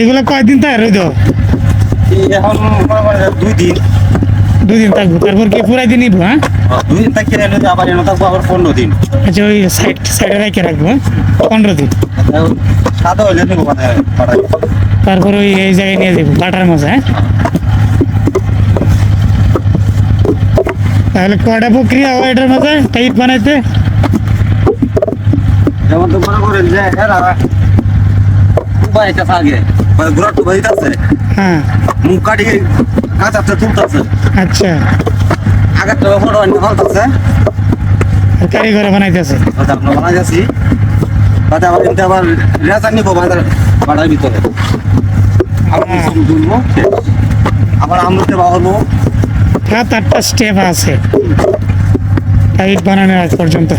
এগুলো কয়দিন তাই রইদ? এখন মনে করেন যে 2 দিন। 2 দিন থাকবো, তারপর কি পুরাই দিন নিবো? হ্যাঁ, 2 দিন থাকি এনে যে আবার এনে থাকবো আবার 15 দিন। আচ্ছা, ওই সাইডে রেখে রাখবো 15 দিন, সাদা হইলে নিবো মানে পাঠাই। তারপর ওই এই জায়গায় নিয়ে যাবো বাটার মাছ। হ্যাঁ, তাহলে কয়টা প্রক্রিয়া হয় এটার মাঝে টাইট বানাইতে? যেমন তো মনে করেন যে এরা টুবাইতেছে আগে, মানে ঘোড়া টুবাইতেছে, হ্যাঁ, মুখ কাটিয়ে কাঁচাতে তুলতেছে, আচ্ছা, আগের তো ফটো আনি ফলতেছে, আর কারিগরে বানাইতেছে। আমরা বানাই যাচ্ছি, তাতে আবার কিন্তু আবার রেজার নিবো বাজার বাড়ার ভিতরে, আবার তুলবো, আবার আমলতে বাড়বো। 7-8টা স্টেপ আছে টাইট বানানোর আগ পর্যন্ত।